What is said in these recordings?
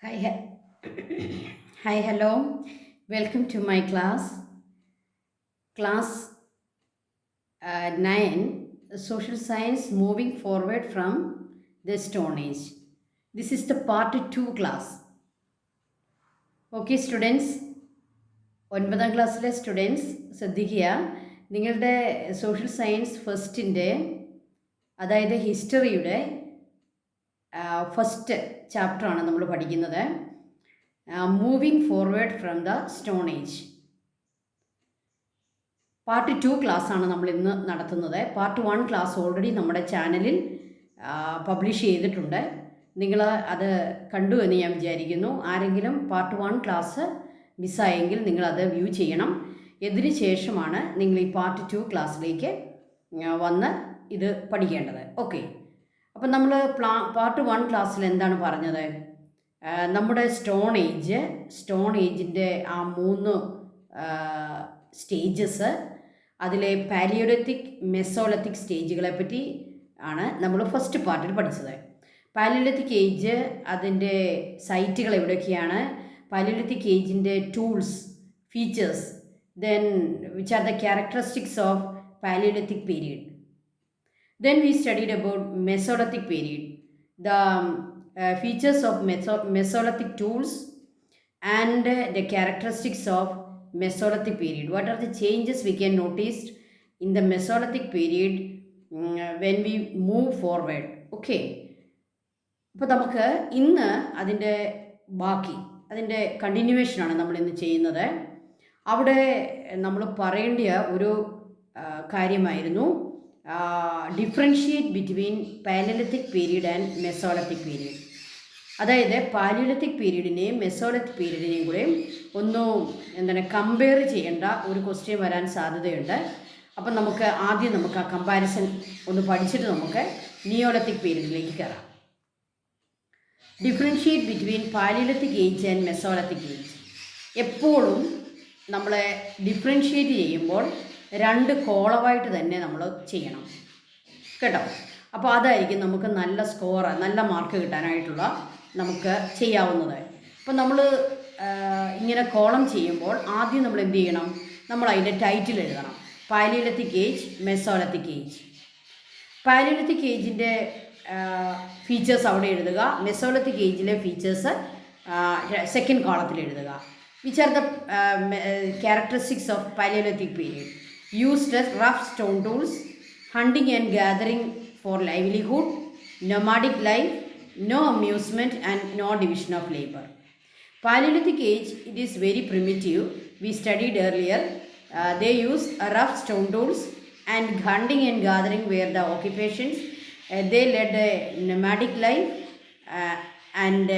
Hi, hi, hello. Welcome to my class 9, Social Science Moving Forward from the Stone Age. This is the part 2 class. Okay, students, ഒൻപതാം ക്ലാസ്സിലെ students ശ്രദ്ധിക്കുക. നിങ്ങളുടെ social science ഫസ്റ്റിൻ്റെ, അതായത് ഹിസ്റ്ററിയുടെ first ചാപ്റ്ററാണ് നമ്മൾ പഠിക്കുന്നത്. Moving forward from the stone age. Part 2 ക്ലാസ്സാണ് നമ്മൾ ഇന്ന് നടത്തുന്നത്. പാർട്ട് 1 ക്ലാസ് ഓൾറെഡി നമ്മുടെ ചാനലിൽ പബ്ലിഷ് ചെയ്തിട്ടുണ്ട്. നിങ്ങൾ അത് കണ്ടു എന്ന് ഞാൻ വിചാരിക്കുന്നു. ആരെങ്കിലും പാർട്ട് 1 ക്ലാസ് മിസ്സായെങ്കിൽ നിങ്ങളത് വ്യൂ ചെയ്യണം. ഇതിന് ശേഷമാണ് നിങ്ങൾ ഈ പാർട്ട് 2 ക്ലാസ്സിലേക്ക് വന്ന് ഇത് പഠിക്കേണ്ടത്. ഓക്കെ, അപ്പം നമ്മൾ പാർട്ട് 1 ക്ലാസ്സിൽ എന്താണ് പറഞ്ഞത്? നമ്മുടെ സ്റ്റോൺ ഏജിൻ്റെ ആ 3 സ്റ്റേജസ്, അതിലെ പാലിയോലിത്തിക്, മെസോലിത്തിക് സ്റ്റേജുകളെ പറ്റി ആണ് നമ്മൾ ഫസ്റ്റ് പാർട്ടിൽ പഠിച്ചത്. പാലിയോലിത്തിക് ഏജ്, അതിൻ്റെ സൈറ്റുകൾ എവിടെയൊക്കെയാണ്, പാലിയോലിത്തിക് ഏജിൻ്റെ tools, features, then which are the characteristics of Palaeolithic period. Then we studied about Mesolithic period, the features of Mesolithic tools and the characteristics of Mesolithic period. What are the changes we can notice in the Mesolithic period when we move forward? Okay. അപ്പോൾ നമുക്ക് ഇന്ന് അതിൻ്റെ അതിൻ്റെ കണ്ടിന്യൂവേഷനാണ് നമ്മൾ ഇന്ന് ചെയ്യുന്നത്. അവിടെ നമ്മൾ പറയേണ്ട ഒരു കാര്യമായിരുന്നു differentiate between palaeolithic period and mesolithic period. അതായത് പാലിയോലിത്തിക് പീരീഡിനെയും മെസോലിത്തിക് പീരീഡിനെയും കൂടെ കമ്പയർ ചെയ്യേണ്ട ഒരു ക്വസ്റ്റ്യൻ വരാൻ സാധ്യതയുണ്ട്. അപ്പം നമുക്ക് ആദ്യം ആ കമ്പാരിസൺ ഒന്ന് പഠിച്ചിട്ട് നമുക്ക് നിയോലിത്തിക് പീരീഡിലേക്ക് കയറാം. Differentiate between paleolithic age and mesolithic age. എപ്പോഴും നമ്മളെ ഡിഫറൻഷിയേറ്റ് ചെയ്യുമ്പോൾ 2 കോളമായിട്ട് തന്നെ നമ്മൾ ചെയ്യണം കേട്ടോ. അപ്പോൾ അതായിരിക്കും നമുക്ക് നല്ല മാർക്ക് കിട്ടാനായിട്ടുള്ള നമുക്ക് ചെയ്യാവുന്നത്. അപ്പോൾ നമ്മൾ ഇങ്ങനെ കോളം ചെയ്യുമ്പോൾ ആദ്യം നമ്മൾ എന്ത് ചെയ്യണം? നമ്മൾ അതിൻ്റെ ടൈറ്റിൽ എഴുതണം. Palaeolithic age, Mesolithic age. Palaeolithic ഏജിൻ്റെ ഫീച്ചേഴ്സ് അവിടെ എഴുതുക. മെസോലിത്തിക് ഏജിലെ ഫീച്ചേഴ്സ് സെക്കൻഡ് കോളത്തിൽ എഴുതുക. Which are the characteristics of Palaeolithic period? Used as rough stone tools, hunting and gathering for livelihood, nomadic life, no amusement and no division of labor. Paleolithic age, it is very primitive. We studied earlier. They used rough stone tools and hunting and gathering were the occupations. They led a nomadic life and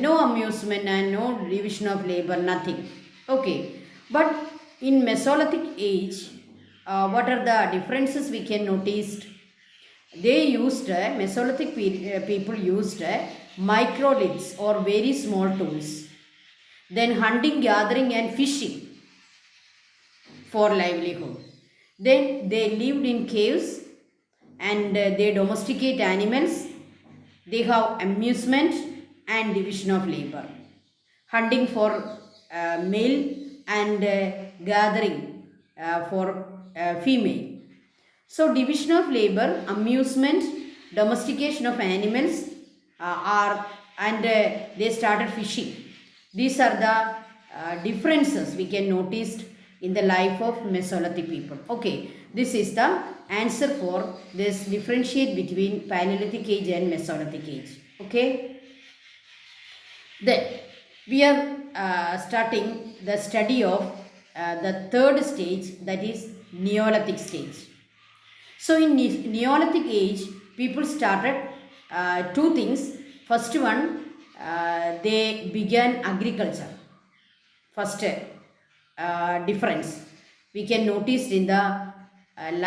no amusement and no division of labor, nothing. Okay, but in Mesolithic age, what are the differences we can notice? They used, Mesolithic people used microliths or very small tools. Then hunting, gathering and fishing for livelihood. Then they lived in caves and they domesticate animals. They have amusement and division of labor. Hunting for male and gathering for female. So division of labor, amusement, domestication of animals and they started fishing. These are the differences we can notice in the life of Mesolithic people. Okay, this is the answer for this differentiate between Paleolithic age and Mesolithic age. Okay, then we are starting the study of the third stage, that is Neolithic stage. So in Neolithic age, people started 2 things. First one, they began agriculture. First difference we can notice in the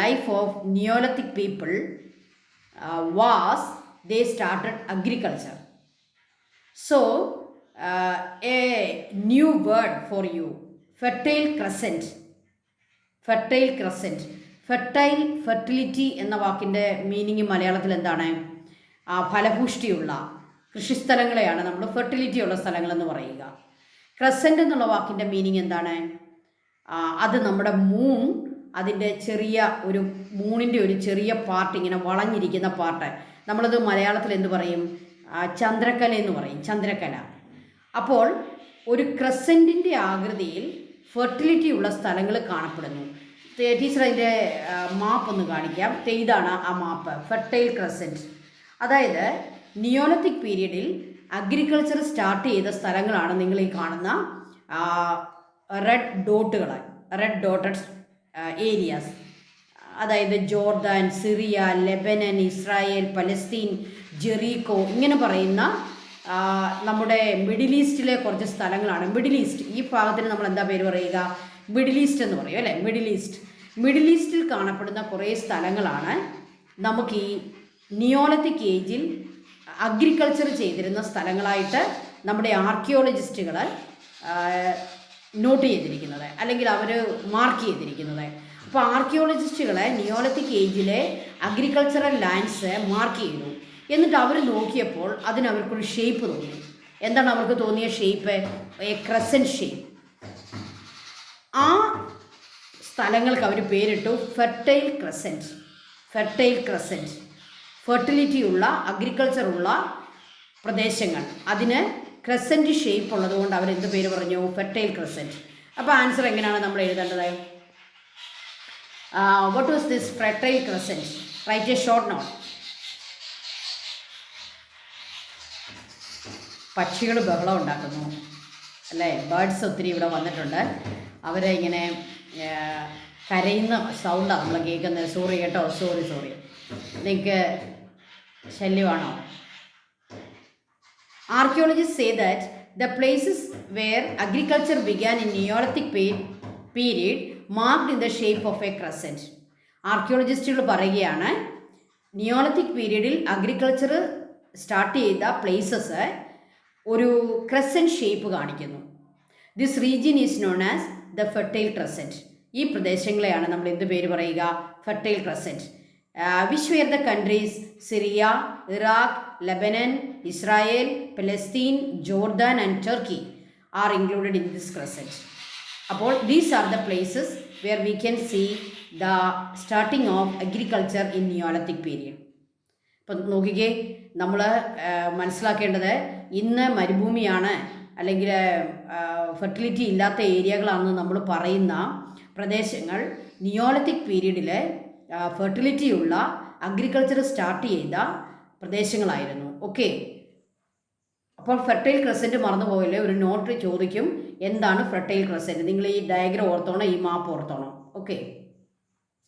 life of Neolithic people was they started agriculture. So a new word for you, fertile crescent. Fertility എന്ന വാക്കിൻ്റെ meaning മലയാളത്തിൽ എന്താണ്? ഫലപുഷ്ടിയുള്ള, കൃഷിസ്ഥലങ്ങളെയാണ് നമ്മൾ fertility ഉള്ള സ്ഥലങ്ങളെന്ന് പറയുക. Crescent എന്നുള്ള വാക്കിൻ്റെ meaning എന്താണ്? അത് നമ്മുടെ മൂൺ, അതിൻ്റെ ചെറിയ ഒരു മൂണിൻ്റെ ഒരു ചെറിയ പാർട്ട്, ഇങ്ങനെ വളഞ്ഞിരിക്കുന്ന പാർട്ട്, നമ്മളത് മലയാളത്തിൽ എന്ത് പറയും? ചന്ദ്രക്കല എന്ന് പറയും, ചന്ദ്രക്കല. അപ്പോൾ ഒരു ക്രസൻറ്റിൻ്റെ ആകൃതിയിൽ ഫെർട്ടിലിറ്റി ഉള്ള സ്ഥലങ്ങൾ കാണപ്പെടുന്നു. ടീച്ചർ അതിൻ്റെ മാപ്പ് ഒന്ന് കാണിക്കാം. ഇതാണ് ആ മാപ്പ്, ഫെർട്ടൈൽ ക്രസൻറ്റ്. അതായത് നിയോളിത്തിക് പീരീഡിൽ അഗ്രികൾച്ചർ സ്റ്റാർട്ട് ചെയ്ത സ്ഥലങ്ങളാണ് നിങ്ങൾ ഈ കാണുന്ന റെഡ് ഡോട്ടഡ് ഏരിയാസ്. അതായത് Jordan, Syria, Lebanon, Israel, Palestine, Jericho, ഇങ്ങനെ പറയുന്ന നമ്മുടെ മിഡിൽ ഈസ്റ്റിലെ കുറച്ച് സ്ഥലങ്ങളാണ്. മിഡിൽ ഈസ്റ്റ്, ഈ ഭാഗത്തിന് നമ്മൾ എന്താ പേര് പറയുക? മിഡിൽ ഈസ്റ്റ് എന്ന് പറയും അല്ലേ? മിഡിൽ ഈസ്റ്റിൽ കാണപ്പെടുന്ന കുറേ സ്ഥലങ്ങളാണ് നമുക്ക് ഈ നിയോളിത്തിക് ഏജിൽ അഗ്രികൾച്ചർ ചെയ്തിരുന്ന സ്ഥലങ്ങളായിട്ട് നമ്മുടെ ആർക്കിയോളജിസ്റ്റുകൾ നോട്ട് ചെയ്തിരിക്കുന്നത്, അല്ലെങ്കിൽ അവർ മാർക്ക് ചെയ്തിരിക്കുന്നത്. അപ്പോൾ ആർക്കിയോളജിസ്റ്റുകളെ നിയോളിത്തിക് ഏജിലെ അഗ്രികൾച്ചറൽ ലാൻഡ്സ് മാർക്ക് ചെയ്തു. എന്നിട്ട് അവർ നോക്കിയപ്പോൾ അവർക്കൊരു ഷേപ്പ് തോന്നി. എന്താണ് അവർക്ക് തോന്നിയ ഷേപ്പ്? A crescent shape. ആ സ്ഥലങ്ങൾക്ക് അവർ പേരിട്ടു ഫെർട്ടൈൽ ക്രസൻറ്റ്. ഫെർട്ടിലിറ്റിയുള്ള അഗ്രികൾച്ചറുള്ള പ്രദേശങ്ങൾ, അതിന് ക്രസൻറ്റ് ഷേപ്പ് ഉള്ളതുകൊണ്ട് അവരെന്ത് പേര് പറഞ്ഞു? Fertile crescent. അപ്പോൾ ആൻസർ എങ്ങനെയാണ് നമ്മൾ എഴുതേണ്ടത്? What was this fertile crescent? Right a short not. പക്ഷികൾ ബഹളം ഉണ്ടാക്കുന്നു അല്ലേ? ബേർഡ്സ് ഒത്തിരി ഇവിടെ വന്നിട്ടുണ്ട്. അവരെ ഇങ്ങനെ കരയുന്ന സൗണ്ടാണ് നമ്മൾ കേൾക്കുന്നത്. സോറി കേട്ടോ, സോറി. നിങ്ങൾക്ക് ശല്യമാണോ? Archaeologists say that the places where agriculture began in Neolithic period marked in the shape of a crescent. ആർക്കിയോളജിസ്റ്റുകൾ പറയുകയാണ്, നിയോളിത്തിക് പീരീഡിൽ അഗ്രികൾച്ചർ സ്റ്റാർട്ട് ചെയ്ത പ്ലേസസ് ഒരു ക്രസൻറ്റ് ഷേപ്പ് കാണിക്കുന്നു. This region is known as the fertile crescent. ഈ പ്രദേശങ്ങളെയാണ് നമ്മൾ എന്ത് പേര് പറയുക? Fertile crescent. Which were the countries? Syria, Iraq, Lebanon, Israel, Palestine, Jordan and Turkey are included in this crescent. അപ്പോൾ these are the places where we can see the starting of agriculture in Neolithic period. അപ്പം നോക്കിക്കേ, നമ്മൾ മനസ്സിലാക്കേണ്ടത് ഇന്ന് മരുഭൂമിയാണ് അല്ലെങ്കിൽ fertility ഇല്ലാത്ത ഏരിയകളാണെന്ന് നമ്മൾ പറയുന്ന പ്രദേശങ്ങൾ നിയോളിത്തിക് പീരീഡിൽ ഫെർട്ടിലിറ്റിയുള്ള അഗ്രികൾച്ചർ സ്റ്റാർട്ട് ചെയ്ത പ്രദേശങ്ങളായിരുന്നു. ഓക്കെ, അപ്പോൾ ഫെർട്ടൈൽ ക്രസൻറ്റ് മറന്നു പോകല്ലേ. ഒരു നോട്ട് ചോദിക്കും, എന്താണ് ഫെർട്ടൈൽ ക്രസൻറ്റ്? നിങ്ങൾ ഈ ഡയഗ്രം ഓർത്തോണം, ഈ മാപ്പ് ഓർത്തോണം. Okay,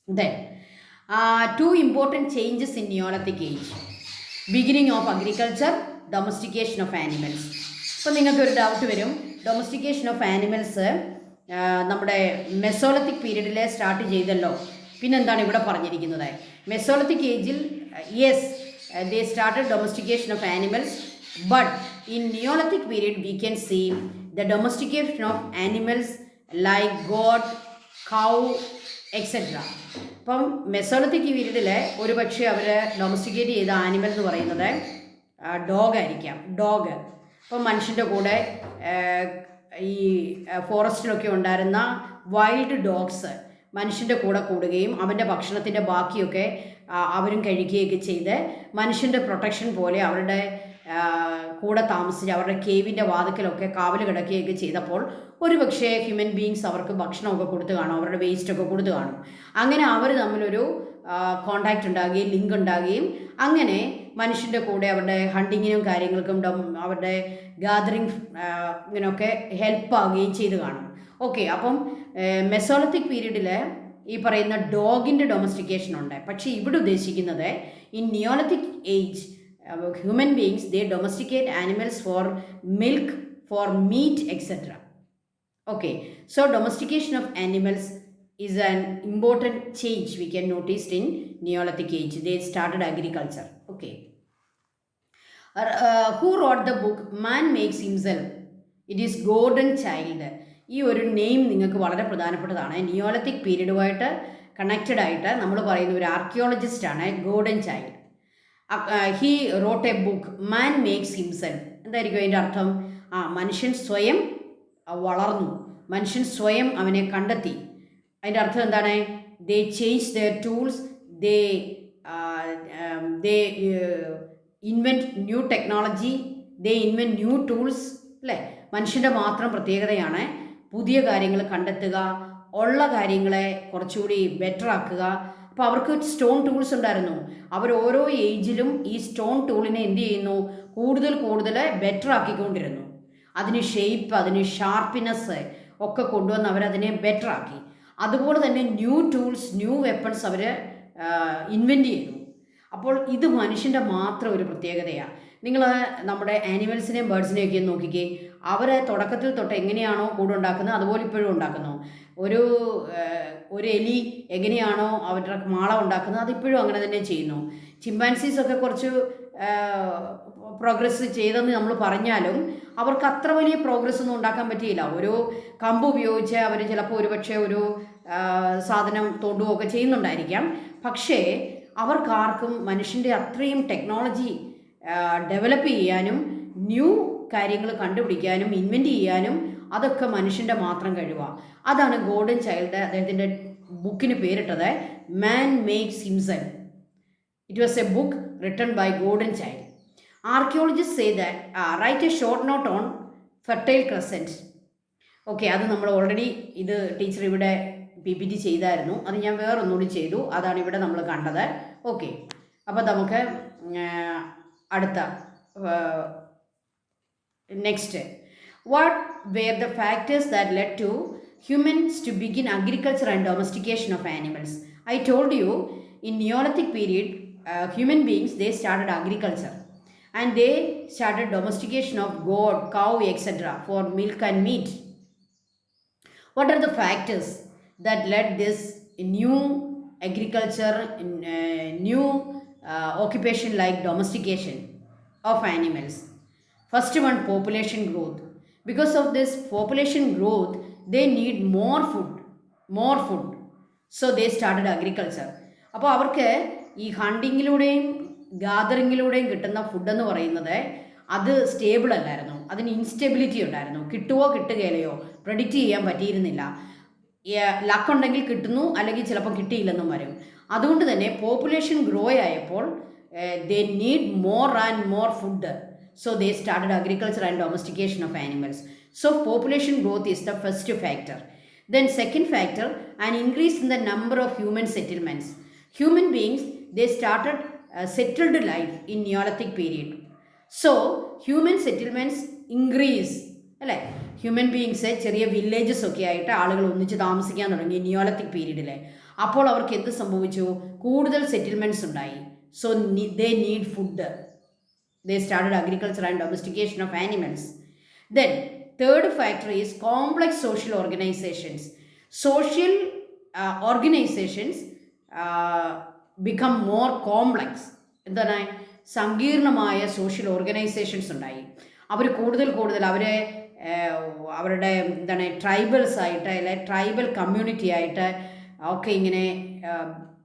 then 2 important changes in Neolithic age. Beginning of agriculture, domestication of animals. ഇപ്പോൾ നിങ്ങൾക്കൊരു ഡൗട്ട് വരും, ഡൊമസ്റ്റിക്കേഷൻ ഓഫ് ആനിമൽസ് നമ്മുടെ മെസോളിത്തിക് പീരീഡിൽ സ്റ്റാർട്ട് ചെയ്തല്ലോ, പിന്നെന്താണ് ഇവിടെ പറഞ്ഞിരിക്കുന്നത്? മെസോളിത്തിക് ഏജിൽ yes they started domestication of animals, but in Neolithic period we can see the domestication of animals like goat, cow etcetera. അപ്പം മെസോളിത്തിക് പീരീഡിൽ ഒരു പക്ഷേ അവർ ഡൊമസ്റ്റിക്കേറ്റ് ചെയ്ത ആനിമൽ എന്ന് പറയുന്നത് ഡോഗ് ആയിരിക്കാം. ഡോഗ് അപ്പം മനുഷ്യൻ്റെ കൂടെ ഈ ഫോറസ്റ്റിലൊക്കെ ഉണ്ടായിരുന്ന വൈൽഡ് ഡോഗ്സ് മനുഷ്യൻ്റെ കൂടെ കൂടുകയും അവൻ്റെ ഭക്ഷണത്തിൻ്റെ ബാക്കിയൊക്കെ അവരും കഴിക്കുകയൊക്കെ ചെയ്ത് മനുഷ്യൻ്റെ പ്രൊട്ടക്ഷൻ പോലെ അവരുടെ കൂടെ താമസിച്ച് അവരുടെ കേവിൻ്റെ വാതിക്കലൊക്കെ കാവൽ കിടക്കുകയൊക്കെ ചെയ്തപ്പോൾ ഒരു പക്ഷേ ഹ്യൂമൻ ബീങ്സ് അവർക്ക് ഭക്ഷണമൊക്കെ കൊടുത്ത് കാണും, അവരുടെ വേസ്റ്റൊക്കെ കൊടുത്ത് കാണും. അങ്ങനെ അവർ തമ്മിലൊരു കോണ്ടാക്റ്റ് ഉണ്ടാകുകയും ലിങ്ക് ഉണ്ടാകുകയും അങ്ങനെ മനുഷ്യൻ്റെ കൂടെ അവരുടെ ഹണ്ടിങ്ങിനും കാര്യങ്ങൾക്കും അവരുടെ ഗാദറിങ് ഇങ്ങനെയൊക്കെ ഹെൽപ്പാവുകയും ചെയ്ത് കാണും. ഓക്കെ, അപ്പം മെസോളിത്തിക് പീരീഡിൽ ഈ പറയുന്ന ഡോഗിൻ്റെ ഡൊമസ്റ്റിക്കേഷൻ ഉണ്ട്. പക്ഷേ ഇവിടെ ഉദ്ദേശിക്കുന്നത് in Neolithic age human beings they domesticate animals for milk, for meat etcetera. Okay, so domestication of animals is an important change we can notice in Neolithic age. They started agriculture. Okay. Who wrote the book Man Makes Himself? It is Gordon Child. ഈ ഒരു name നിങ്ങൾക്ക് വളരെ പ്രധാനപ്പെട്ടതാണ്. Neolithic പീരീഡുമായിട്ട് connected ആയിട്ട് നമ്മൾ പറയുന്ന ഒരു ആർക്കിയോളജിസ്റ്റാണ് Gordon Childe. He wrote a book Man Makes Himself. എന്തായിരിക്കും അതിൻ്റെ അർത്ഥം? മനുഷ്യൻ സ്വയം വളർന്നു, മനുഷ്യൻ സ്വയം അവനെ കണ്ടെത്തി. അതിൻ്റെ അർത്ഥം എന്താണ്? They change their tools, they they invent new technology, they invent new tools. അല്ലേ? മനുഷ്യൻ്റെ മാത്രം പ്രത്യേകതയാണ് പുതിയ കാര്യങ്ങൾ കണ്ടെത്തുക, ഉള്ള കാര്യങ്ങളെ കുറച്ചുകൂടി ബെറ്റർ ആക്കുക. അപ്പോൾ അവർക്ക് സ്റ്റോൺ ടൂൾസ് ഉണ്ടായിരുന്നു. അവർ ഓരോ ഏജിലും ഈ സ്റ്റോൺ ടൂളിനെ എന്ത് ചെയ്യുന്നു? കൂടുതൽ കൂടുതൽ ബെറ്റർ ആക്കിക്കൊണ്ടിരുന്നു. അതിന് ഷേപ്പ്, അതിന് ഷാർപ്പിനെസ് ഒക്കെ കൊണ്ടുവന്ന് അവരതിനെ ബെറ്റർ ആക്കി. അതുപോലെ തന്നെ ന്യൂ ടൂൾസ്, ന്യൂ വെപ്പൺസ് അവർ ഇൻവെൻറ്റ് ചെയ്തു. അപ്പോൾ ഇത് മനുഷ്യൻ്റെ മാത്രം ഒരു പ്രത്യേകതയാണ്. നിങ്ങൾ നമ്മുടെ ആനിമൽസിനെയും ബേർഡ്സിനെയൊക്കെ നോക്കിക്കേ. അവർ തുടക്കത്തിൽ തൊട്ട് എങ്ങനെയാണോ കൂടുണ്ടാക്കുന്നത് അതുപോലെ ഇപ്പോഴും ഉണ്ടാക്കുന്നു. ഒരു എലി എങ്ങനെയാണോ അവരുടെ മാള ഉണ്ടാക്കുന്നത് അതിപ്പോഴും അങ്ങനെ തന്നെ ചെയ്യുന്നു. ചിമ്പാൻസീസൊക്കെ കുറച്ച് പ്രോഗ്രസ് ചെയ്തെന്ന് നമ്മൾ പറഞ്ഞാലും അവർക്ക് അത്ര വലിയ പ്രോഗ്രസ് ഒന്നും ഉണ്ടാക്കാൻ പറ്റിയില്ല. ഒരു കമ്പ് ഉപയോഗിച്ച് അവർ ചിലപ്പോൾ ഒരുപക്ഷെ ഒരു സാധനം തോണ്ടുകയൊക്കെ ചെയ്യുന്നുണ്ടായിരിക്കാം. പക്ഷേ അവർക്കാർക്കും മനുഷ്യൻ്റെ അത്രയും ടെക്നോളജി ഡെവലപ്പ് ചെയ്യാനും ന്യൂ കാര്യങ്ങൾ കണ്ടുപിടിക്കാനും ഇൻവെൻറ്റ് ചെയ്യാനും അതൊക്കെ മനുഷ്യൻ്റെ മാത്രം കഴിവാണ്. അതാണ് ഗോർഡൻ ചൈൽഡ് അദ്ദേഹത്തിൻ്റെ ബുക്കിന് പേരിട്ടത് Man Makes Himself. It was a book written by Gordon Childe. Archaeologist say that write a short note on Fertile Crescent. Okay, അത് നമ്മൾ ഓൾറെഡി ഇത് ടീച്ചർ ഇവിടെ PPT ചെയ്തായിരുന്നു. അത് ഞാൻ വേറൊന്നുകൂടി ചെയ്തു. അതാണ് ഇവിടെ നമ്മൾ കണ്ടത്. ഓക്കെ, അപ്പോൾ നമുക്ക് അടുത്ത next. What were the factors that led to humans to begin agriculture and domestication of animals? I told you in Neolithic period, human beings, they started agriculture and they started domestication of goat, cow, etc. for milk and meat. What are the factors that led this new agriculture, new occupation like domestication of animals? First one, population growth. Because of this population growth, they need more food. So they started agriculture. അപ്പോൾ അവർക്ക് ഈ ഹണ്ടിങ്ങിലൂടെയും ഗാദറിങ്ങിലൂടെയും കിട്ടുന്ന ഫുഡെന്ന് പറയുന്നത് അത് stable അല്ലായിരുന്നു. അതിന് instability ഉണ്ടായിരുന്നു. കിട്ടുമോ കിട്ടുകയില്ലയോ പ്രെഡിക്റ്റ് ചെയ്യാൻ പറ്റിയിരുന്നില്ല. ലക്ക് ഉണ്ടെങ്കിൽ കിട്ടുന്നു, അല്ലെങ്കിൽ ചിലപ്പോൾ കിട്ടിയില്ലെന്നും വരും. അതുകൊണ്ട് തന്നെ പോപ്പുലേഷൻ ഗ്രോ ആയപ്പോൾ they need more and more food. So they started agriculture and domestication of animals. So population growth is the first factor. Then second factor, an increase in the number of human settlements. Human beings, they started settled life in Neolithic period. So human settlements increase. അല്ലേ? Human beings ചെറിയ villages ഒക്കെ ആയിട്ട് ആളുകൾ ഒന്നിച്ച് താമസിക്കാൻ തുടങ്ങി Neolithic പീരീഡിൽ. അപ്പോൾ അവർക്ക് എന്ത് സംഭവിച്ചു? കൂടുതൽ സെറ്റിൽമെൻറ്റ്സ് ഉണ്ടായി. So they need food. They started agriculture and domestication of animals. Then third factor is complex social organizations. Social organizations become more complex. എന്താണ്? സങ്കീർണമായ സോഷ്യൽ ഓർഗനൈസേഷൻസ് ഉണ്ടായി. അവർ കൂടുതൽ അവരുടെ എന്താണ് ട്രൈബൽസ് ആയിട്ട് അല്ലെ ട്രൈബൽ കമ്മ്യൂണിറ്റി ആയിട്ട് ഒക്കെ ഇങ്ങനെ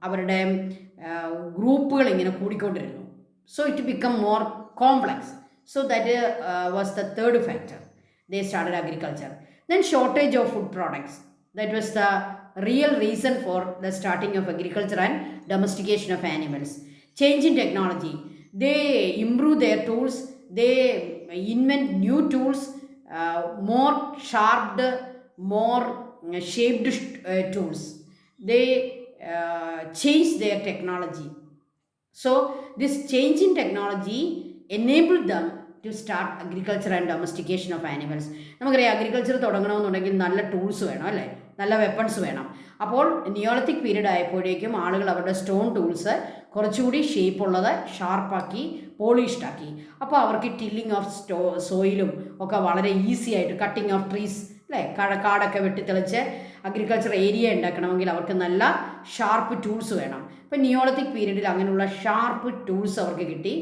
അവരുടെ ഗ്രൂപ്പുകൾ ഇങ്ങനെ കൂടിക്കൊണ്ടിരുന്നു. So it become more complex. So that was the third factor. They started agriculture. Then shortage of food products. That was the real reason for the starting of agriculture and domestication of animals. Change in technology. They improve their tools. They invent new tools, more sharpened, more shaped tools. They change their technology. So this change in technology enabled them to start agriculture and domestication of animals. നമുക്കറിയാം agriculture തുടങ്ങണമെന്നുണ്ടെങ്കിൽ നല്ല tools വേണം അല്ലേ, നല്ല weapons വേണം. അപ്പോൾ Neolithic period ആയപ്പോഴേക്കും ആളുകൾ അവരുടെ സ്റ്റോൺ ടൂൾസ് കുറച്ചുകൂടി ഷേപ്പുള്ളത് ഷാർപ്പാക്കി പോളിഷ്ഡാക്കി. അപ്പോൾ അവർക്ക് ടില്ലിങ് ഓഫ് സോയിലും ഒക്കെ വളരെ ഈസി ആയിട്ട്, കട്ടിങ് ഓഫ് ട്രീസ് അല്ലേ, കാടൊക്കെ വെട്ടിത്തെളിച്ച് അഗ്രികൾച്ചർ ഏരിയ ഉണ്ടാക്കണമെങ്കിൽ അവർക്ക് നല്ല ഷാർപ്പ് ടൂൾസ് വേണം. ഇപ്പം നിയോളിത്തിക് പീരീഡിൽ അങ്ങനെയുള്ള ഷാർപ്പ് ടൂൾസ് അവർക്ക് കിട്ടി.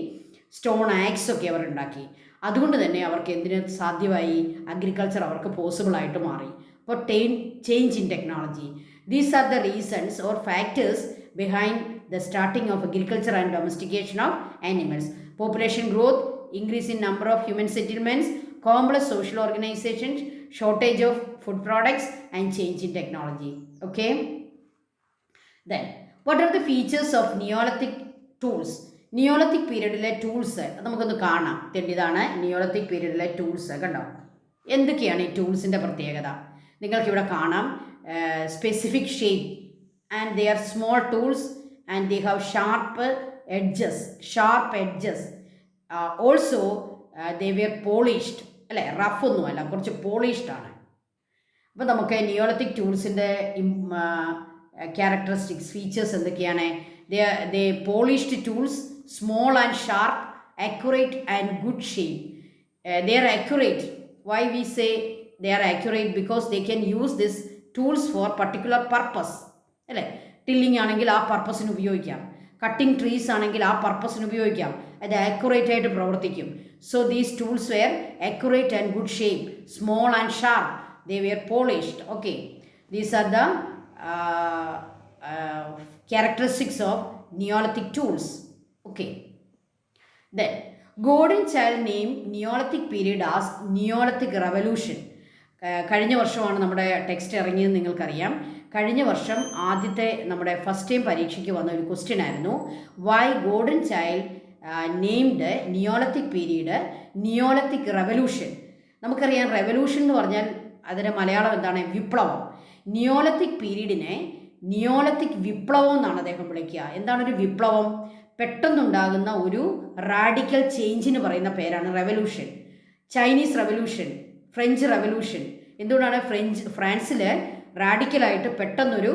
സ്റ്റോൺ ആക്സ് ഒക്കെ അവർ ഉണ്ടാക്കി. അതുകൊണ്ട് തന്നെ അവർക്ക് എന്തിന് സാധ്യമായി? അഗ്രികൾച്ചർ അവർക്ക് പോസിബിളായിട്ട് മാറി. അപ്പോൾ change in technology. These are the reasons or factors behind the starting of agriculture and domestication of animals, population growth, increase in number of human settlements, complex social organizations, shortage of food products, and change in technology. Okay. Then, what are the features of Neolithic tools? Neolithic പീരീഡിലെ tools നമുക്കൊന്ന് കാണാം. ഇതാണ് നിയോളത്തിക് പീരീഡിലെ tools. കണ്ടോ, എന്തൊക്കെയാണ് ഈ ടൂൾസിൻ്റെ പ്രത്യേകത? നിങ്ങൾക്കിവിടെ കാണാം. Specific shape and they are small tools and they have sharp edges. Also they were polished, അല്ലേ? റഫ് ഒന്നുമല്ല, കുറച്ച് പോളിഷ്ഡ് ആണ്. അപ്പോൾ നമുക്ക് നിയോളത്തിക് ടൂൾസിൻ്റെ ക്യാരക്ടറിസ്റ്റിക്സ്, ഫീച്ചേഴ്സ് എന്തൊക്കെയാണ്? they polished tools, small and sharp, accurate and good shape. They are accurate. Why we say they are accurate? Because they can use these tools for particular purpose. അല്ലേ? ടില്ലിങ് ആണെങ്കിൽ ആ പർപ്പസിന് ഉപയോഗിക്കാം, cutting trees ആണെങ്കിൽ ആ പർപ്പസിന് ഉപയോഗിക്കാം. അത് ആക്യുറേറ്റ് ആയിട്ട് പ്രവർത്തിക്കും. So these tools were accurate and good shape, small and sharp, they were polished. Okay, these are the characteristics of Neolithic tools. Okay. Then, Gordon Childe named Neolithic period as Neolithic Revolution. കഴിഞ്ഞ വർഷമാണ് നമ്മുടെ text ഇറങ്ങിയത്, നിങ്ങൾക്കറിയാം. കഴിഞ്ഞ വർഷം ആദ്യത്തെ നമ്മുടെ first time പരീക്ഷയ്ക്ക് വന്ന ഒരു ക്വസ്റ്റ്യൻ ആയിരുന്നു, why Gordon Childe named neolithic period neolithic revolution. നമുക്കറിയാം, റെവല്യൂഷൻ എന്ന് പറഞ്ഞാൽ അതിൻ്റെ മലയാളം എന്താണ്? വിപ്ലവം. നിയോളത്തിക് പീരീഡിനെ നിയോളത്തിക് വിപ്ലവം എന്നാണ് അദ്ദേഹം വിളിക്കുക. എന്താണ് ഒരു വിപ്ലവം? പെട്ടെന്നുണ്ടാകുന്ന ഒരു റാഡിക്കൽ ചേഞ്ചിന് പറയുന്ന പേരാണ് revolution. Chinese revolution, French revolution. എന്തുകൊണ്ടാണ്? ഫ്രാൻസിൽ റാഡിക്കലായിട്ട് പെട്ടെന്നൊരു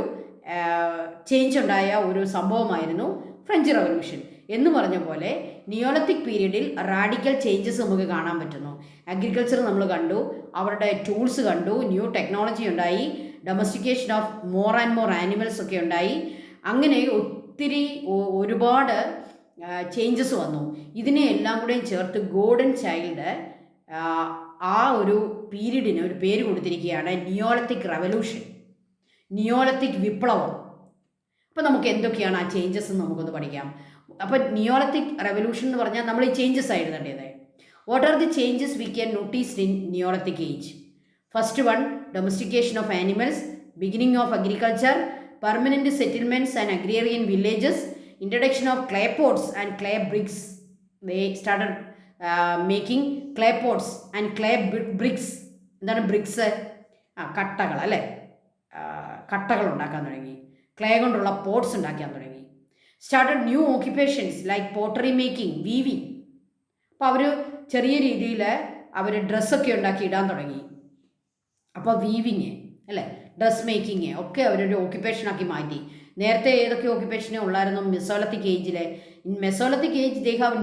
ചേഞ്ച് ഉണ്ടായ ഒരു സംഭവമായിരുന്നു ഫ്രഞ്ച് റെവല്യൂഷൻ. എന്ന് പറഞ്ഞ പോലെ നിയോളത്തിക് പീരീഡിൽ റാഡിക്കൽ ചേഞ്ചസ് നമുക്ക് കാണാൻ പറ്റുന്നു. അഗ്രികൾച്ചർ നമ്മൾ കണ്ടു, അവരുടെ ടൂൾസ് കണ്ടു, ന്യൂ ടെക്നോളജി ഉണ്ടായി, domestication of more and more animals ഒക്കെ ഉണ്ടായി. അങ്ങനെ ഒരുപാട് ചേഞ്ചസ് വന്നു. ഇതിനെ എല്ലാം കൂടെ ചേർത്ത് ഗോർഡൻ ചൈൽഡ് ആ ഒരു പീരീഡിന് ഒരു പേര് കൊടുത്തിരിക്കുകയാണ് നിയോളത്തിക് റെവല്യൂഷൻ, നിയോളത്തിക് വിപ്ലവം. അപ്പോൾ നമുക്ക് എന്തൊക്കെയാണ് ആ ചേഞ്ചസ് എന്ന് നമുക്കൊന്ന് പഠിക്കാം. അപ്പോൾ നിയോളത്തിക് റെവല്യൂഷൻ എന്ന് പറഞ്ഞാൽ നമ്മൾ ഈ ചേഞ്ചസ് ആയിരുന്നേണ്ടത്. What are the changes we can notice in നിയോളത്തിക് age? First one, domestication of animals, beginning of agriculture, permanent settlements and agrarian villages, introduction of clay pots and clay bricks. They started making clay pots and clay bricks. എന്താണ് BRICS? കട്ടകൾ, അല്ലേ? കട്ടകൾ ഉണ്ടാക്കാൻ തുടങ്ങി. Clay കൊണ്ടുള്ള pots ഉണ്ടാക്കാൻ തുടങ്ങി. Started new occupations like pottery making, weaving. അപ്പോൾ അവർ ചെറിയ രീതിയിൽ അവർ ഡ്രസ്സൊക്കെ ഉണ്ടാക്കി ഇടാൻ തുടങ്ങി. അപ്പോൾ വീവിങ്, അല്ലേ, ഡ്രസ് മേക്കിങ് ഒക്കെ അവരൊരു ഓക്യുപ്പേഷനാക്കി മാറ്റി. നേരത്തെ ഏതൊക്കെ ഓക്യുപ്പേഷനേ ഉള്ളായിരുന്നു മെസോലത്തിക് ഏജിൽ? In mesolithic age they have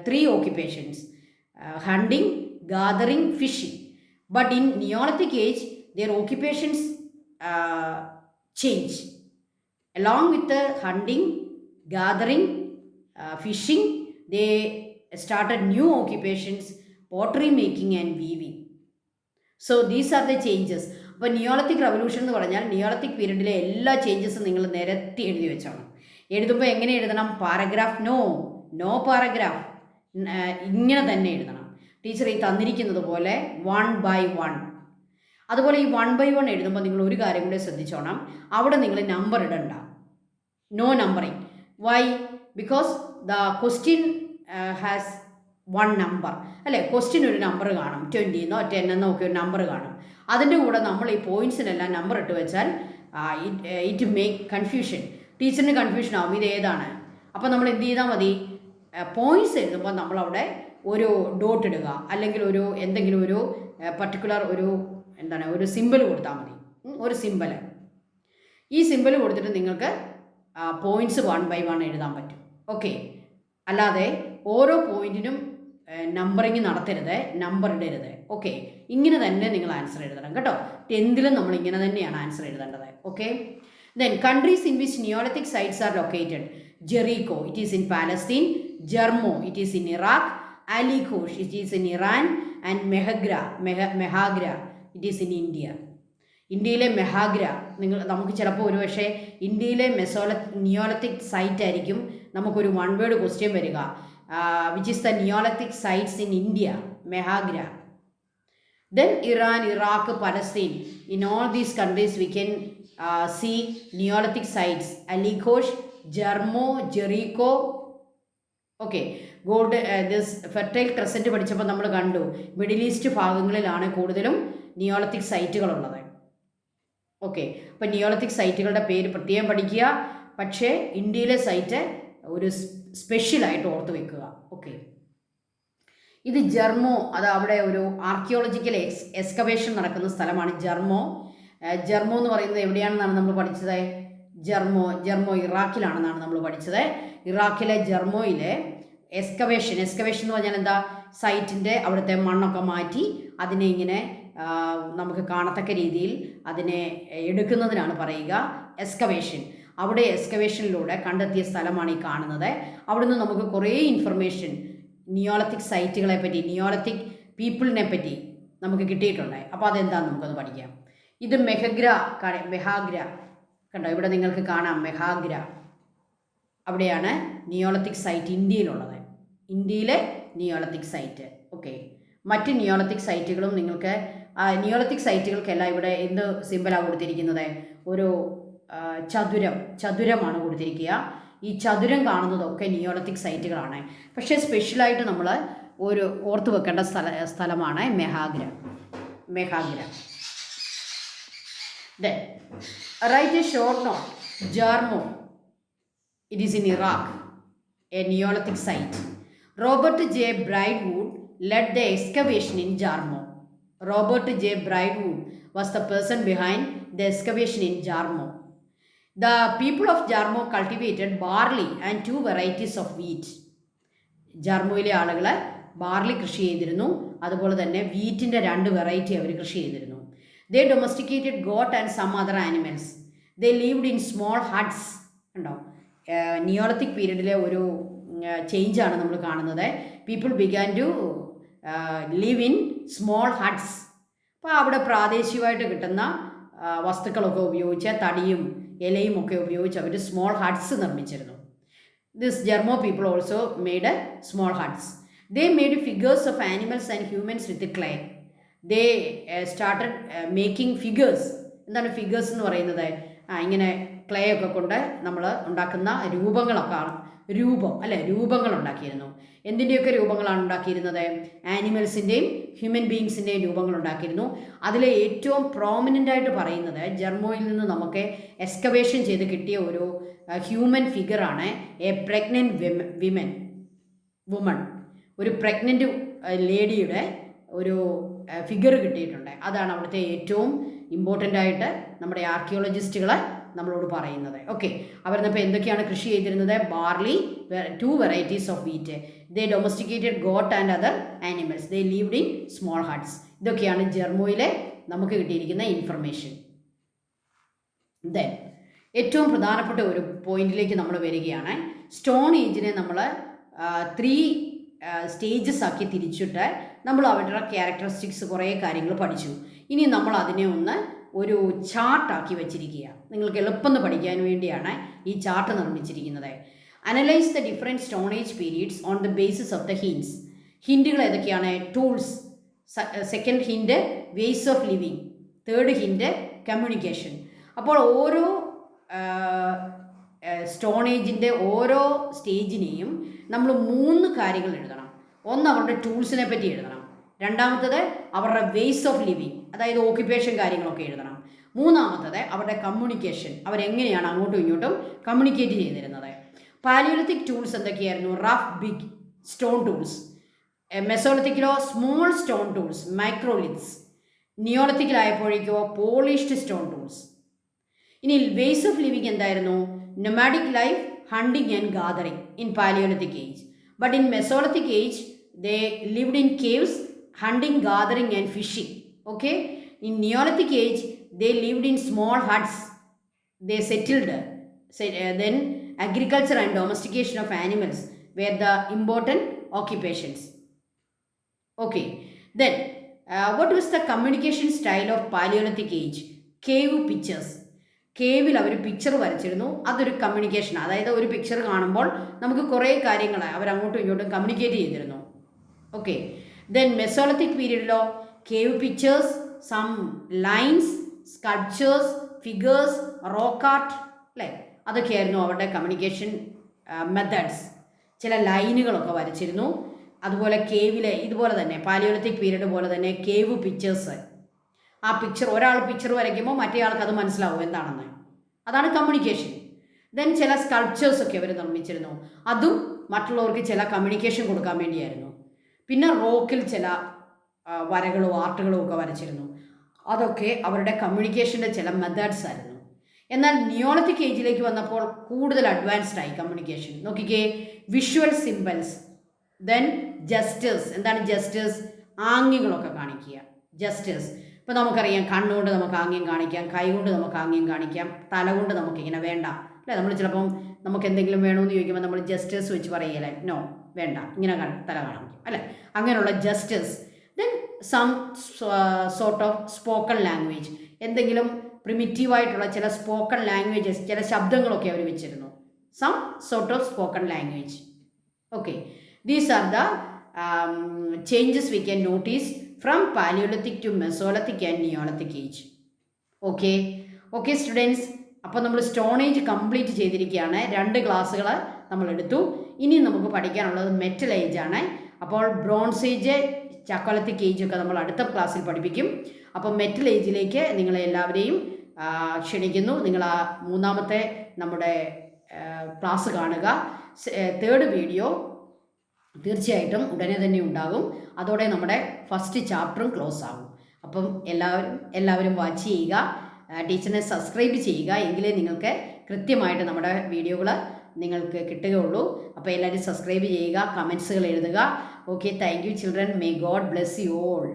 3 occupations: hunting, gathering, fishing. But in നിയോളത്തിക് age their occupations change. Along with the hunting, gathering, fishing, they started new occupations: pottery making and weaving. So these are the changes. അപ്പോൾ നിയോളത്തിക് revolution എന്ന് പറഞ്ഞാൽ നിയോളത്തിക് പീരീഡിലെ എല്ലാ ചേഞ്ചസും നിങ്ങൾ നിരത്തി എഴുതി വെച്ചോണം. എഴുതുമ്പോൾ എങ്ങനെ എഴുതണം? പാരഗ്രാഫ് നോ പാരഗ്രാഫ്, ഇങ്ങനെ തന്നെ എഴുതണം. ടീച്ചർ ഈ തന്നിരിക്കുന്നത് പോലെ 1 by 1. അതുപോലെ ഈ 1 by 1 എഴുതുമ്പോൾ നിങ്ങൾ ഒരു കാര്യം കൂടെ ശ്രദ്ധിച്ചോണം, അവിടെ നിങ്ങൾ നമ്പർ ഇടണ്ട. No numbering. Why? Because the question has 1 number, അല്ലേ? ക്വസ്റ്റ്യൻ ഒരു നമ്പർ കാണും, 20 എന്നോ 10 എന്നോ ഒക്കെ ഒരു നമ്പർ കാണും. അതിൻ്റെ കൂടെ നമ്മൾ ഈ പോയിൻറ്റ്സിനെല്ലാം നമ്പർ ഇട്ട് വെച്ചാൽ ഇറ്റ് മേക്ക് കൺഫ്യൂഷൻ. ടീച്ചറിന് കൺഫ്യൂഷൻ ആവും, ഇത് ഏതാണ്. അപ്പോൾ നമ്മൾ എന്ത് ചെയ്താൽ മതി? പോയിൻറ്റ്സ് എഴുതുമ്പോൾ നമ്മളവിടെ ഒരു ഡോട്ട് ഇടുക, അല്ലെങ്കിൽ എന്തെങ്കിലും ഒരു പർട്ടിക്കുലർ ഒരു സിമ്പിൾ കൊടുത്താൽ മതി. ഒരു സിമ്പിൾ, ഈ സിമ്പിൾ കൊടുത്തിട്ട് നിങ്ങൾക്ക് പോയിൻറ്റ്സ് 1 by 1 എഴുതാൻ പറ്റും. ഓക്കെ. അല്ലാതെ ഓരോ പോയിൻറ്റിനും നമ്പറിങ് നടത്തരുത്, നമ്പർ ഇടരുത്. ഓക്കെ, ഇങ്ങനെ തന്നെ നിങ്ങൾ ആൻസർ എഴുതണം കേട്ടോ. 10th നമ്മൾ ഇങ്ങനെ തന്നെയാണ് ആൻസർ എഴുതേണ്ടത്. Okay. Then countries in which neolithic sites are located: Jericho, it is in Palestine; Jarmo, it is in Iraq; Ali Kosh, it is in Iran; and Mehrgarh, it is in India. ഇന്ത്യയിലെ മെഹാഗ്ര, നമുക്ക് ചിലപ്പോൾ ഒരുപക്ഷെ ഇന്ത്യയിലെ നിയോളത്തിക് site ആയിരിക്കും നമുക്കൊരു one word question വരിക. Which is the neolithic sites in India? Mehrgarh. Then Iran, Iraq, Palestine. In all these countries, we can see Neolithic sites. Alikosh, Jarmo, Jericho. Okay, gold this fertile crescent പഠിച്ചപ്പോൾ നമ്മൾ കണ്ടു middle east ഭാഗങ്ങളിലാണ് കൂടുതലും നിയോളത്തിക് സൈറ്റുകളുള്ളത്. Okay, അപ്പോൾ നിയോളത്തിക് സൈറ്റുകളുടെ പേര് പ്രത്യേകം പഠിക്കുക. പക്ഷേ ഇന്ത്യയിലെ സൈറ്റ് ഒരു സ്പെഷ്യലായിട്ട് ഓർത്ത് വെക്കുക. ഓക്കെ, ഇത് ജർമ്മോ, അത് അവിടെ ഒരു ആർക്കിയോളജിക്കൽ എക്സ്കവേഷൻ നടക്കുന്ന സ്ഥലമാണ് ജർമ്മോ. ജർമ്മോ എന്ന് പറയുന്നത് എവിടെയാണെന്നാണ് നമ്മൾ പഠിച്ചത്? ജർമ്മോ ഇറാഖിലാണെന്നാണ് നമ്മൾ പഠിച്ചത്. ഇറാഖിലെ ജർമ്മോയിലെ എക്സ്കവേഷൻ എന്ന് പറഞ്ഞാൽ എന്താ? സൈറ്റിൻ്റെ അവിടുത്തെ മണ്ണൊക്കെ മാറ്റി അതിനെ ഇങ്ങനെ നമുക്ക് കാണത്തക്ക രീതിയിൽ അതിനെ എടുക്കുന്നതിനാണ് പറയുക എക്സ്കവേഷൻ. അവിടെ എക്സ്കവേഷനിലൂടെ കണ്ടെത്തിയ സ്ഥലമാണ് ഈ കാണുന്നത്. അവിടുന്ന് നമുക്ക് കുറേ ഇൻഫർമേഷൻ നിയോളത്തിക് സൈറ്റുകളെ പറ്റി, നിയോളത്തിക് പീപ്പിളിനെ പറ്റി നമുക്ക് കിട്ടിയിട്ടുണ്ട്. അപ്പോൾ അതെന്താണെന്ന് നമുക്കത് പഠിക്കാം. ഇത് മെഹാഗ്ര കണ്ടോ, ഇവിടെ നിങ്ങൾക്ക് കാണാം മെഹാഗ്ര. അവിടെയാണ് നിയോളത്തിക് സൈറ്റ് ഇന്ത്യയിലുള്ളത്, ഇന്ത്യയിലെ നിയോളത്തിക് സൈറ്റ്. ഓക്കെ, മറ്റ് നിയോളത്തിക് സൈറ്റുകളും നിങ്ങൾക്ക് നിയോളത്തിക് സൈറ്റുകൾക്കെല്ലാം ഇവിടെ എന്ത് സിമ്പലാണ് കൊടുത്തിരിക്കുന്നത്? ഒരു ചതുരമാണ് കൊടുത്തിരിക്കുക. ഈ ചതുരം കാണുന്നതൊക്കെ നിയോളത്തിക് സൈറ്റുകളാണ്. പക്ഷേ സ്പെഷ്യലായിട്ട് നമ്മൾ ഒരു ഓർത്ത് വെക്കേണ്ട സ്ഥലമാണ് മെഹാഗ്ര. Then write a short note. Jarmo, it is in Iraq, a Neolithic site. Robert J. Braidwood led the excavation in Jarmo. Robert J. Braidwood was the person behind the excavation in Jarmo. The people of Jarmo cultivated barley and 2 varieties of wheat. ജാർമോയിലെ ആളുകൾ barley കൃഷി ചെയ്തിരുന്നു, അതുപോലെ തന്നെ വീറ്റിൻ്റെ 2 variety അവർ കൃഷി ചെയ്തിരുന്നു. They domesticated goat and some other animals. They lived in small huts. ഉണ്ടോ, നിയോളത്തിക് പീരീഡിലെ ഒരു ചേഞ്ചാണ് നമ്മൾ കാണുന്നത്. People began to live in small huts. അപ്പോൾ അവിടെ പ്രാദേശികമായിട്ട് കിട്ടുന്ന വസ്തുക്കളൊക്കെ ഉപയോഗിച്ച് തടിയും ഇലയും ഒക്കെ ഉപയോഗിച്ച് അവർ സ്മോൾ ഹട്ട്സ് നിർമ്മിച്ചിരുന്നു. This Jarmo people also made small huts. They made figures of animals and humans with clay. They started making figures. എന്താണ് ഫിഗേഴ്സ് എന്ന് പറയുന്നത്? ഇങ്ങനെ ക്ലേ ഒക്കെ കൊണ്ട് നമ്മൾ ഉണ്ടാക്കുന്ന രൂപങ്ങൾ ഉണ്ടാക്കിയിരുന്നു. എന്തിൻ്റെയൊക്കെ രൂപങ്ങളാണ് ഉണ്ടാക്കിയിരുന്നത്? ആനിമൽസിൻ്റെയും ഹ്യൂമൻ ബീങ്സിൻ്റെയും രൂപങ്ങൾ ഉണ്ടാക്കിയിരുന്നു. അതിലെ ഏറ്റവും പ്രോമിനൻ്റ് ആയിട്ട് പറയുന്നത് ജർമ്മോയിൽ നിന്ന് നമുക്ക് എക്സ്കവേഷൻ ചെയ്ത് കിട്ടിയ ഒരു ഹ്യൂമൻ ഫിഗറാണ് എ പ്രഗ്നൻറ്റ് വുമൺ. ഒരു പ്രഗ്നൻ്റ് ലേഡിയുടെ ഒരു ഫിഗർ കിട്ടിയിട്ടുണ്ട്. അതാണ് അവിടുത്തെ ഏറ്റവും ഇമ്പോർട്ടൻ്റ് ആയിട്ട് നമ്മുടെ ആർക്കിയോളജിസ്റ്റുകൾ നമ്മളോട് പറയുന്നത്. ഓക്കെ, അവരിന്നിപ്പോൾ എന്തൊക്കെയാണ് കൃഷി ചെയ്തിരുന്നത്? Barley, 2 varieties of wheat. They domesticated got and other animals. They lived in small huts. ഇതൊക്കെയാണ് ജർമ്മോയിലെ നമുക്ക് കിട്ടിയിരിക്കുന്ന ഇൻഫർമേഷൻ. ദെൻ ഏറ്റവും പ്രധാനപ്പെട്ട ഒരു പോയിന്റിലേക്ക് നമ്മൾ വരികയാണ്. സ്റ്റോൺ ഏജിനെ നമ്മൾ 3 സ്റ്റേജസ് ആക്കി തിരിച്ചിട്ട് നമ്മൾ അവരുടെ ക്യാരക്ടറിസ്റ്റിക്സ് കുറേ കാര്യങ്ങൾ പഠിച്ചു. ഇനി നമ്മൾ അതിനെ ഒരു ചാർട്ടാക്കി വെച്ചിരിക്കുക. നിങ്ങൾക്ക് എളുപ്പം പഠിക്കാൻ വേണ്ടിയാണ് ഈ ചാർട്ട് നിർമ്മിച്ചിരിക്കുന്നത്. Analyse the different stone age periods on the basis of the hints. ഹിൻറ്റുകൾ ഏതൊക്കെയാണ്? Tools. Second hint ways of living. Third hint communication. അപ്പോൾ ഓരോ സ്റ്റോൺ ഏജിൻ്റെ ഓരോ സ്റ്റേജിനെയും നമ്മൾ 3 കാര്യങ്ങൾ എഴുതണം. ഒന്ന് അവരുടെ ടൂൾസിനെ പറ്റി എഴുതണം. രണ്ടാമത്തത് അവരുടെ വേസ് ഓഫ് ലിവിങ്, അതായത് ഓക്യുപ്പേഷൻ കാര്യങ്ങളൊക്കെ എഴുതണം. മൂന്നാമത്തത് അവരുടെ കമ്മ്യൂണിക്കേഷൻ, അവരെങ്ങനെയാണ് അങ്ങോട്ടും ഇങ്ങോട്ടും കമ്മ്യൂണിക്കേറ്റ് ചെയ്തിരുന്നത്. പാലിയോലിത്തിക് ടൂൾസ് എന്തൊക്കെയായിരുന്നു? Rough, big stone tools. മെസോലിത്തിക്കിലോ സ്മോൾ സ്റ്റോൺ ടൂൾസ്, മൈക്രോലിത്സ്. നിയോളിത്തിക്കിലായപ്പോഴേക്കോ പോളിഷ്ഡ് സ്റ്റോൺ ടൂൾസ്. ഇനി വേസ് ഓഫ് ലിവിങ് എന്തായിരുന്നു? Nomadic life, hunting and gathering in paleolithic age. But in mesolithic age they lived in caves, hunting, gathering and fishing. Okay, in Neolithic age they lived in small huts. They settled. Then agriculture and domestication of animals were the important occupations. Okay, then what was the communication style of Paleolithic age? Cave pictures. കേവിൽ അവർ picture വരച്ചിരുന്നു. അതൊരു communication, അതായത് ഒരു picture കാണുമ്പോൾ നമുക്ക് കുറേ കാര്യങ്ങൾ അവരങ്ങോട്ടും ഇങ്ങോട്ടും കമ്മ്യൂണിക്കേറ്റ് ചെയ്തിരുന്നു. ഓക്കെ. ദെൻ മെസോളിത്തിക് പീരീഡിലോ cave pictures, some lines, sculptures, figures, rock art, അല്ലേ, അതൊക്കെയായിരുന്നു അവരുടെ കമ്മ്യൂണിക്കേഷൻ മെത്തേഡ്സ്. ചില ലൈനുകളൊക്കെ വരച്ചിരുന്നു. അതുപോലെ കേവിലെ ഇതുപോലെ തന്നെ പാലിയോളിത്തിക് പീരീഡ് പോലെ തന്നെ കേവ് പിക്ചേഴ്സ്, ആ പിക്ചർ ഒരാൾ പിക്ചർ വരയ്ക്കുമ്പോൾ മറ്റേ ആൾക്ക് അത് മനസ്സിലാവും എന്താണെന്ന്. അതാണ് കമ്മ്യൂണിക്കേഷൻ. ദെൻ ചില സ്കൾപ്ചേഴ്സൊക്കെ അവർ നിർമ്മിച്ചിരുന്നു. അതും മറ്റുള്ളവർക്ക് ചില കമ്മ്യൂണിക്കേഷൻ കൊടുക്കാൻ വേണ്ടിയായിരുന്നു. പിന്നെ റോക്കിൽ ചില വരകളോ ആർട്ടുകളോ ഒക്കെ വരച്ചിരുന്നു. അതൊക്കെ അവരുടെ കമ്മ്യൂണിക്കേഷൻ്റെ ചില മെത്തേഡ്സ് ആയിരുന്നു. എന്നാൽ നിയോളിത്തിക് ഏജിലേക്ക് വന്നപ്പോൾ കൂടുതൽ അഡ്വാൻസ്ഡ് ആയി കമ്മ്യൂണിക്കേഷൻ. നോക്കിക്കേ, വിഷ്വൽ സിംബൽസ്, ദെൻ ജസ്റ്റേഴ്സ്. എന്താണ് ജസ്റ്റേഴ്സ്? ആംഗ്യങ്ങളൊക്കെ കാണിക്കുക, ജസ്റ്റേഴ്സ്. ഇപ്പോൾ നമുക്കറിയാം, കണ്ണുകൊണ്ട് നമുക്ക് ആംഗ്യം കാണിക്കാം, കൈ കൊണ്ട് നമുക്ക് ആംഗ്യം കാണിക്കാം, തല കൊണ്ട് നമുക്കിങ്ങനെ വേണ്ട, അല്ലേ. നമ്മൾ ചിലപ്പം നമുക്ക് എന്തെങ്കിലും വേണമെന്ന് ചോദിക്കുമ്പോൾ നമ്മൾ ജസ്റ്റേഴ്സ് വെച്ച് പറയുകയല്ലേ, നോ വേണ്ട, ഇങ്ങനെ തല കാണിക്കും, അല്ലേ. അങ്ങനെയുള്ള gestures. Then some sort of spoken language, എന്തെങ്കിലും പ്രിമിറ്റീവായിട്ടുള്ള ചില സ്പോക്കൺ ലാംഗ്വേജസ്, ചില ശബ്ദങ്ങളൊക്കെ അവർ വെച്ചിരുന്നു. Some sort of spoken language. Okay, these are the changes we can notice from paleolithic to mesolithic and neolithic age. Okay okay students, അപ്പോൾ നമ്മൾ stone age complete ചെയ്തിരിക്കുകയാണ്. 2 ക്ലാസ്സുകൾ നമ്മൾ എടുത്തു. ഇനി നമുക്ക് പഠിക്കാനുള്ളത് മെറ്റൽ ഏജ് ആണ്. അപ്പോൾ ബ്രോൺസ് ഏജ്, ചാക്കോളിത്തിക് ഏജ് ഒക്കെ നമ്മൾ അടുത്ത ക്ലാസ്സിൽ പഠിപ്പിക്കും. അപ്പോൾ മെറ്റൽ ഏജിലേക്ക് നിങ്ങളെ എല്ലാവരെയും ക്ഷണിക്കുന്നു. നിങ്ങൾ ആ 3ാമത്തെ നമ്മുടെ ക്ലാസ് കാണുക. 3rd വീഡിയോ തീർച്ചയായിട്ടും ഉടനെ തന്നെ ഉണ്ടാകും. അതോടെ നമ്മുടെ ഫസ്റ്റ് ചാപ്റ്ററും ക്ലോസ് ആകും. അപ്പം എല്ലാവരും വാച്ച് ചെയ്യുക, ടീച്ചറിനെ സബ്സ്ക്രൈബ് ചെയ്യുക. എങ്കിലേ നിങ്ങൾക്ക് കൃത്യമായിട്ട് നമ്മുടെ വീഡിയോകൾ നിങ്ങൾക്ക് കിട്ടുകയുള്ളൂ. അപ്പോൾ എല്ലാവരും സബ്സ്ക്രൈബ് ചെയ്യുക, കമൻസുകൾ എഴുതുക. Okay, thank you children. May God bless you all.